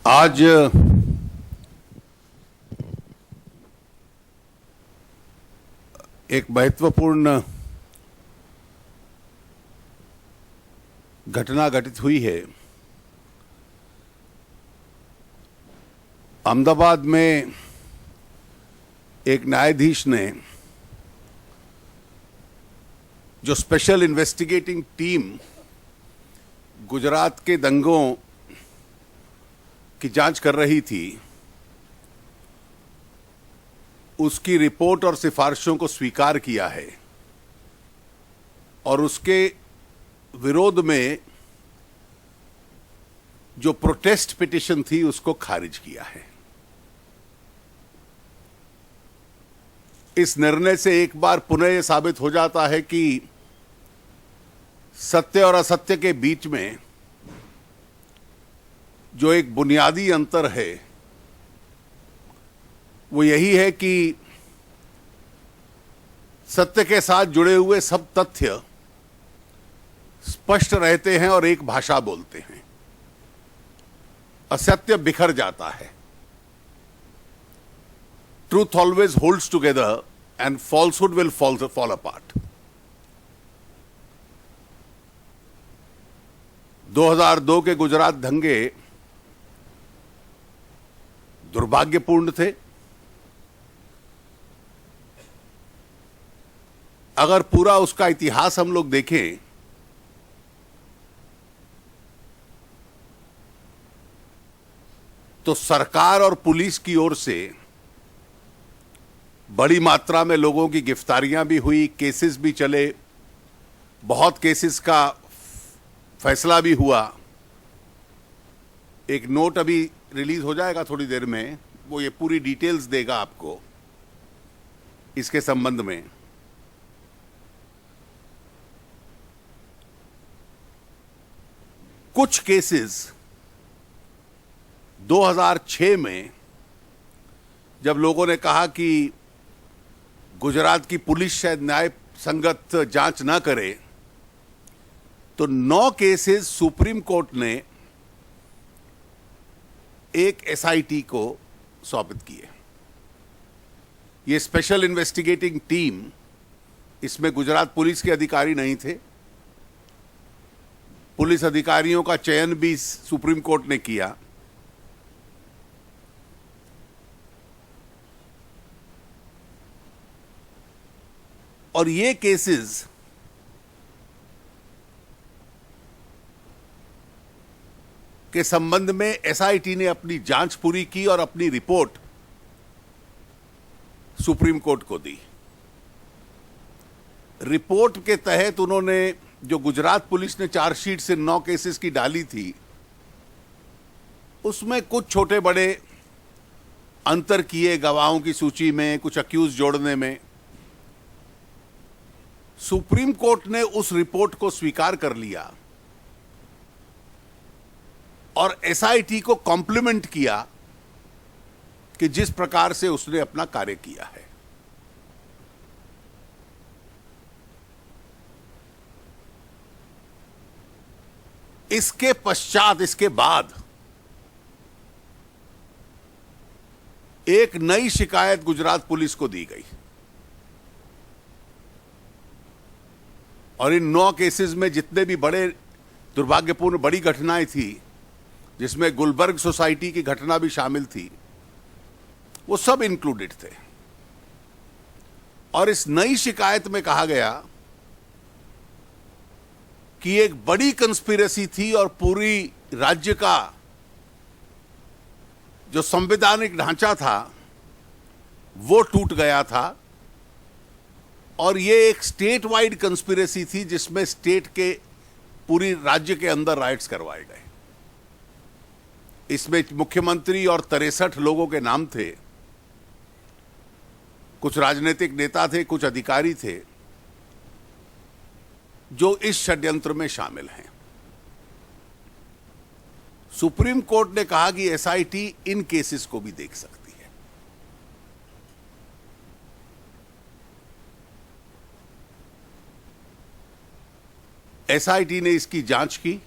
आज एक महत्वपूर्ण घटना घटित हुई है। अहमदाबाद में एक न्यायाधीश ने जो स्पेशल इन्वेस्टिगेटिंग टीम गुजरात के दंगों की जांच कर रही थी, उसकी रिपोर्ट और सिफारिशों को स्वीकार किया है और उसके विरोध में जो प्रोटेस्ट पिटीशन थी उसको खारिज किया है। इस निर्णय से एक बार पुनः यह साबित हो जाता है कि सत्य और असत्य के बीच में जो एक बुनियादी अंतर है वो यही है कि सत्य के साथ जुड़े हुए सब तथ्य स्पष्ट रहते हैं और एक भाषा बोलते हैं। असत्य बिखर जाता है। Truth always holds together and falsehood will fall apart. 2002 के गुजरात दंगे दुर्भाग्यपूर्ण थे। अगर पूरा उसका इतिहास हम लोग देखें तो सरकार और पुलिस की ओर से बड़ी मात्रा में लोगों की गिरफ्तारियां भी हुई, केसेस भी चले, बहुत केसेस का फैसला भी हुआ। एक नोट अभी रिलीज हो जाएगा थोड़ी देर में, वो ये पूरी डिटेल्स देगा आपको इसके संबंध में। कुछ केसेस 2006 में जब लोगों ने कहा कि गुजरात की पुलिस शायद न्याय संगत जांच ना करे, तो 9 केसेस सुप्रीम कोर्ट ने एक एसआईटी को सौंपित किए। ये स्पेशल इन्वेस्टिगेटिंग टीम, इसमें गुजरात पुलिस के अधिकारी नहीं थे। पुलिस अधिकारियों का चयन भी सुप्रीम कोर्ट ने किया। और ये केसेस के संबंध में एसआईटी ने अपनी जांच पूरी की और अपनी रिपोर्ट सुप्रीम कोर्ट को दी। रिपोर्ट के तहत उन्होंने जो गुजरात पुलिस ने चार्जशीट से 9 केसेस की डाली थी, उसमें कुछ छोटे बड़े अंतर किए गवाहों की सूची में, कुछ अक्यूज जोड़ने में। सुप्रीम कोर्ट ने उस रिपोर्ट को स्वीकार कर लिया और एसआईटी को कॉम्प्लीमेंट किया कि जिस प्रकार से उसने अपना कार्य किया है। इसके पश्चात, इसके बाद एक नई शिकायत गुजरात पुलिस को दी गई और इन 9 केसेस में जितने भी बड़े दुर्भाग्यपूर्ण बड़ी घटनाएं थी, जिसमें गुलबर्ग सोसाइटी की घटना भी शामिल थी, वो सब इंक्लूडेड थे। और इस नई शिकायत में कहा गया कि एक बड़ी कंस्पिरेसी थी और पूरी राज्य का जो संवैधानिक ढांचा था वो टूट गया था और ये एक स्टेट वाइड कंस्पिरेसी थी जिसमें स्टेट के पूरी राज्य के अंदर राइट्स करवाए गए। इसमें मुख्यमंत्री और 63 लोगों के नाम थे। कुछ राजनीतिक नेता थे, कुछ अधिकारी थे जो इस षड्यंत्र में शामिल हैं। सुप्रीम कोर्ट ने कहा कि एसआईटी इन केसेस को भी देख सकती है। एसआईटी ने इसकी जांच की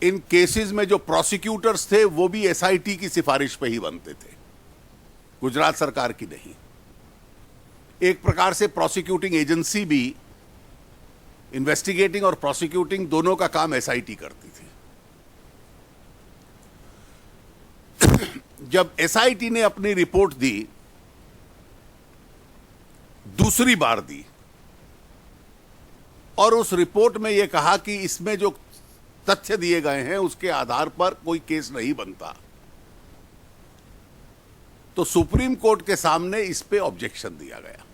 इन केसेस में जो प्रोसिक्यूटर्स थे वो भी एसआईटी की सिफारिश पे ही बनते थे, गुजरात सरकार की नहीं। एक प्रकार से प्रोसिक्यूटिंग एजेंसी भी, इन्वेस्टिगेटिंग और प्रोसिक्यूटिंग दोनों का काम एसआईटी करती थी। जब एसआईटी ने अपनी रिपोर्ट दी, दूसरी बार दी, और उस रिपोर्ट में यह कहा कि इसमें जो तथ्य दिए गए हैं उसके आधार पर कोई केस नहीं बनता, तो सुप्रीम कोर्ट के सामने इस पे ऑब्जेक्शन दिया गया।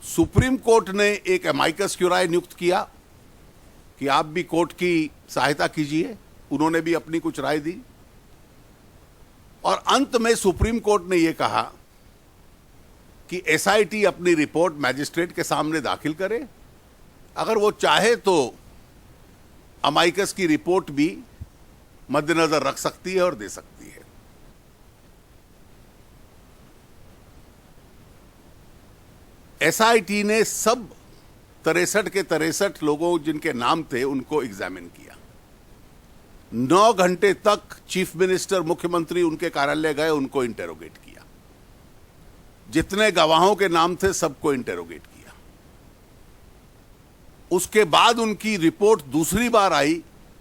सुप्रीम कोर्ट ने एक अमाइकस क्यूराई नियुक्त किया कि आप भी कोर्ट की सहायता कीजिए। उन्होंने भी अपनी कुछ राय दी, और अंत में सुप्रीम कोर्ट ने यह कहा कि एसआईटी अपनी रिपोर्ट मैजिस्ट्रेट के सामने दाखिल करे। अगर वो चाहे तो अमाइकस की रिपोर्ट भी मद्देनजर रख सकती है और दे सकती है। एसआईटी ने सब 63 के 63 लोगों जिनके नाम थे उनको एग्जामिन किया। 9 घंटे तक चीफ मिनिस्टर, मुख्यमंत्री उनके कार्यालय गए, उनको इंटेरोगेट किया। जितने गवाहों के नाम थे सबको इंटेरोगेट किया। उसके बाद उनकी रिपोर्ट दूसरी बार आई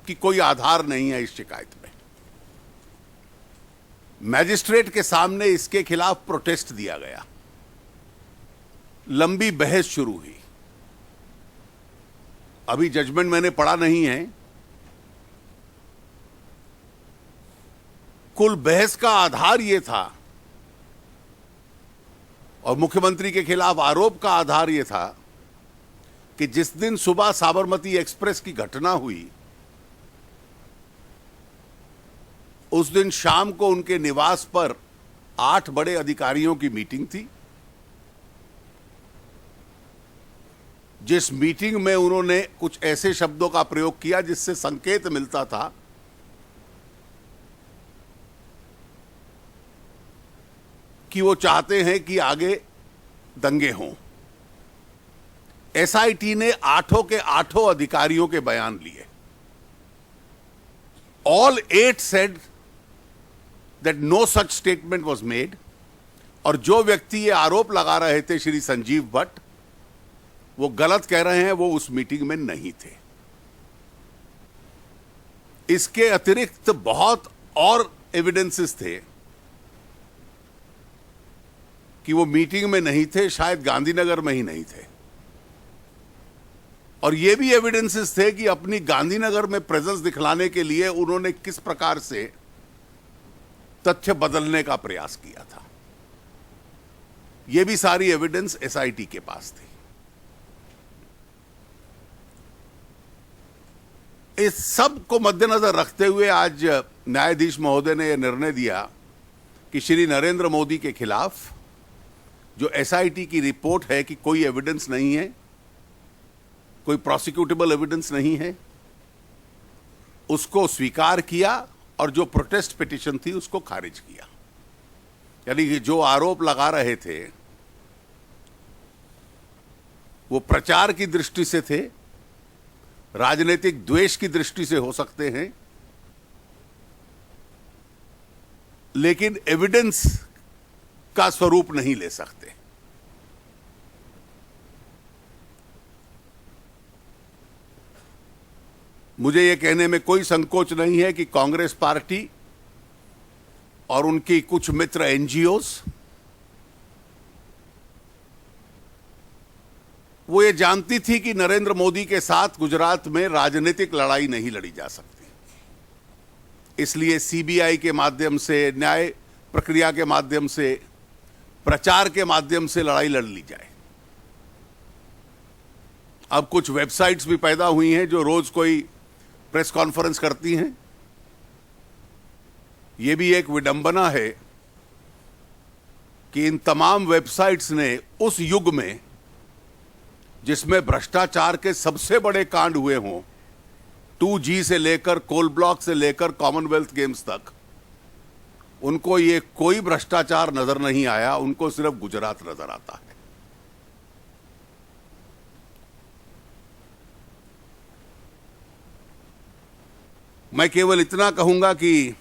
कि कोई आधार नहीं है इस शिकायत में। मैजिस्ट्रेट के सामने इसके खिलाफ प्रोटेस्ट दिया गया। लंबी बहस शुरू हुई। अभी जजमेंट मैंने पढ़ा नहीं है। कुल बहस का आधार यह था, और मुख्यमंत्री के खिलाफ आरोप का आधार यह था कि जिस दिन सुबह साबरमती एक्सप्रेस की घटना हुई, उस दिन शाम को उनके निवास पर 8 बड़े अधिकारियों की मीटिंग थी, जिस मीटिंग में उन्होंने कुछ ऐसे शब्दों का प्रयोग किया जिससे संकेत मिलता था कि वो चाहते हैं कि आगे दंगे हों। एसआईटी ने 8 के 8 अधिकारियों के बयान लिए। All 8 said that no such statement was made, और जो व्यक्ति ये आरोप लगा रहे थे, श्री संजीव भट्ट, वो गलत कह रहे हैं, वो उस मीटिंग में नहीं थे। इसके अतिरिक्त बहुत और एविडेंसेस थे कि वो मीटिंग में नहीं थे, शायद गांधीनगर में ही नहीं थे। और ये भी एविडेंसेस थे कि अपनी गांधीनगर में प्रेजेंस दिखलाने के लिए उन्होंने किस प्रकार से तथ्य बदलने का प्रयास किया था। ये भी सारी एविडेंस एसआईटी के पास थी। इस सब को मद्देनजर रखते हुए आज न्यायाधीश महोदय ने यह निर्णय दिया कि श्री नरेंद्र मोदी के खिलाफ जो एसआईटी की रिपोर्ट है कि कोई एविडेंस नहीं है, कोई प्रोसिक्यूटेबल एविडेंस नहीं है, उसको स्वीकार किया, और जो प्रोटेस्ट पिटीशन थी उसको खारिज किया। यानी कि जो आरोप लगा रहे थे वो प्रचार की दृष्टि से थे, राजनीतिक द्वेष की दृष्टि से हो सकते हैं, लेकिन एविडेंस का स्वरूप नहीं ले सकते। मुझे यह कहने में कोई संकोच नहीं है कि कांग्रेस पार्टी और उनकी कुछ मित्र एनजीओस, वो ये जानती थी कि नरेंद्र मोदी के साथ गुजरात में राजनीतिक लड़ाई नहीं लड़ी जा सकती। इसलिए सीबीआई के माध्यम से, न्याय प्रक्रिया के माध्यम से, प्रचार के माध्यम से लड़ाई लड़ ली जाए। अब कुछ वेबसाइट्स भी पैदा हुई हैं जो रोज कोई प्रेस कॉन्फ्रेंस करती हैं। यह भी एक विडंबना है कि इन तमाम वेबसाइट्स ने उस युग में जिसमें भ्रष्टाचार के सबसे बड़े कांड हुए हों, 2G से लेकर कोल ब्लॉक से लेकर कॉमनवेल्थ गेम्स तक, उनको ये कोई भ्रष्टाचार नजर नहीं आया। उनको सिर्फ गुजरात नजर आता है। मैं केवल इतना कहूंगा कि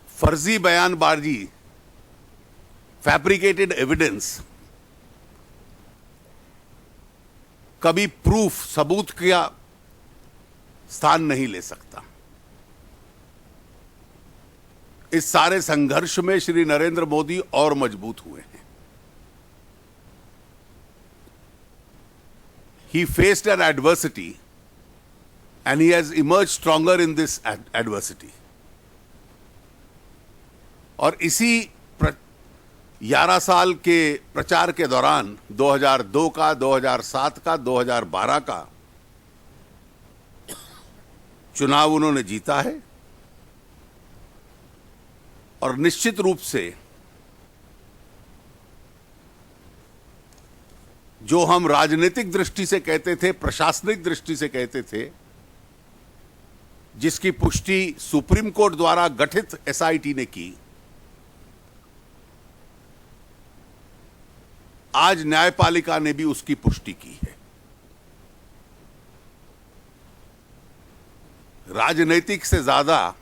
फर्जी बयानबाजी, फैब्रिकेटेड एविडेंस कभी प्रूफ, सबूत का स्थान नहीं ले सकता। इस सारे संघर्ष में श्री नरेंद्र मोदी और मजबूत हुए हैं। He faced an adversity and he has emerged stronger in this adversity. और इसी 11 साल के प्रचार के दौरान 2002 का, 2007 का, 2012 का चुनाव उन्होंने जीता है। और निश्चित रूप से जो हम राजनीतिक दृष्टि से कहते थे, प्रशासनिक दृष्टि से कहते थे, जिसकी पुष्टि सुप्रीम कोर्ट द्वारा गठित एसआईटी ने की, आज न्यायपालिका ने भी उसकी पुष्टि की है। राजनीतिक से ज्यादा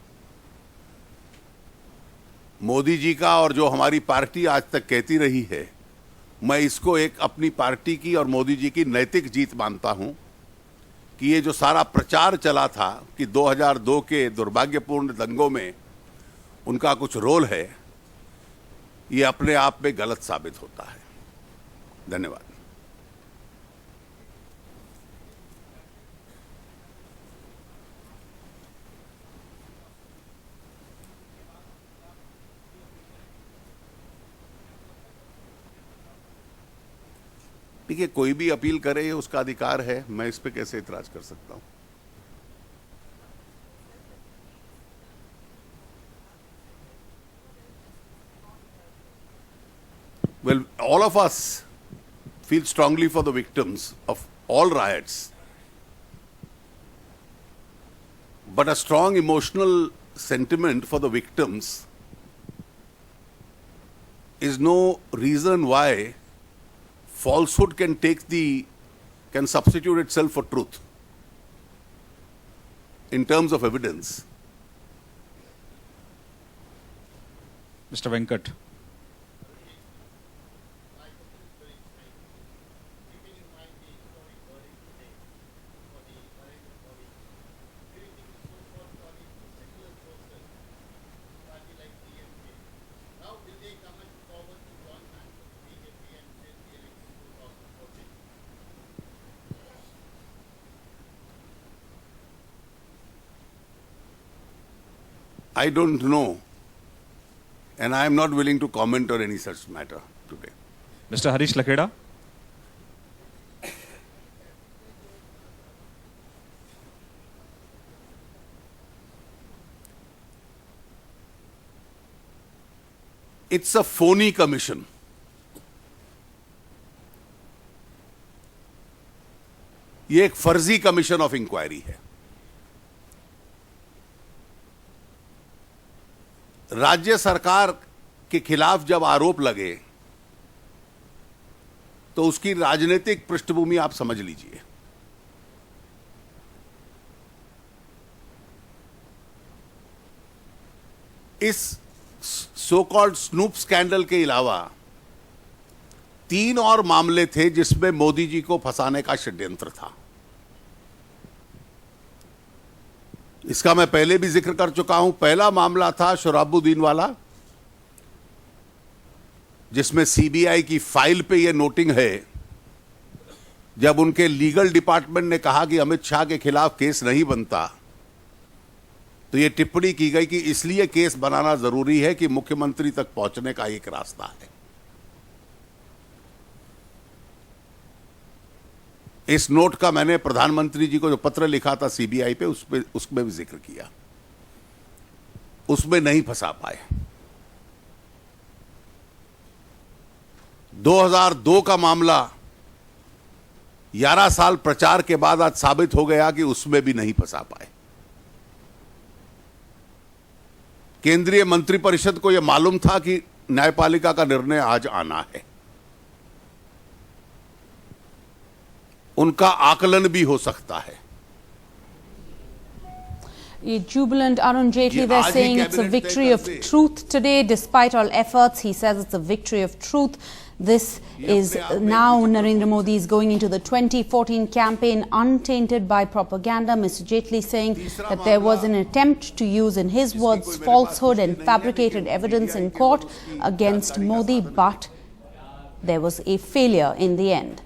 मोदी जी का और जो हमारी पार्टी आज तक कहती रही है, मैं इसको एक अपनी पार्टी की और मोदी जी की नैतिक जीत मानता हूं कि ये जो सारा प्रचार चला था कि 2002 के दुर्भाग्यपूर्ण दंगों में उनका कुछ रोल है, ये अपने आप में गलत साबित होता है। धन्यवाद। देखिए, कोई भी अपील करे उसका अधिकार है, मैं इस पे कैसे इतराज कर सकता हूं। Well, all of us feel strongly for the victims of all riots, but a strong emotional sentiment for the victims is no reason why falsehood can substitute itself for truth in terms of evidence. Mr. Venkat. I don't know, and I am not willing to comment on any such matter today. Mr. Harish Lakeda. It's a phony commission. ये एक फर्जी commission of inquiry है। राज्य सरकार के खिलाफ जब आरोप लगे तो उसकी राजनीतिक पृष्ठभूमि आप समझ लीजिए। इस सो कॉल्ड स्नूप स्कैंडल के अलावा 3 और मामले थे जिसमें मोदी जी को फंसाने का षड्यंत्र था। इसका मैं पहले भी जिक्र कर चुका हूं। पहला मामला था शराबुद्दीन वाला, जिसमें सीबीआई की फाइल पे यह नोटिंग है, जब उनके लीगल डिपार्टमेंट ने कहा कि अमित शाह के खिलाफ केस नहीं बनता, तो यह टिप्पणी की गई कि इसलिए केस बनाना जरूरी है कि मुख्यमंत्री तक पहुंचने का एक रास्ता है। इस नोट का मैंने प्रधानमंत्री जी को जो पत्र लिखा था सीबीआई पे, उसमें भी जिक्र किया। उसमें नहीं फंसा पाए। 2002 का मामला 11 साल प्रचार के बाद आज साबित हो गया कि उसमें भी नहीं फंसा पाए। केंद्रीय मंत्रिपरिषद को यह मालूम था कि न्यायपालिका का निर्णय आज आना है। उनका आकलन भी हो सकता है। A jubilant Arun Jaitley, ये they're आज ही saying it's a cabinet victory तय of कर दे। truth today. Despite all efforts, he says it's a victory of truth. This is अपने आप में now कुछ Narendra Modi is going into the 2014 campaign untainted by propaganda. Mr. Jaitley saying that there was an attempt to use, in his words, falsehood and fabricated evidence in court against Modi, but there was a failure in the end.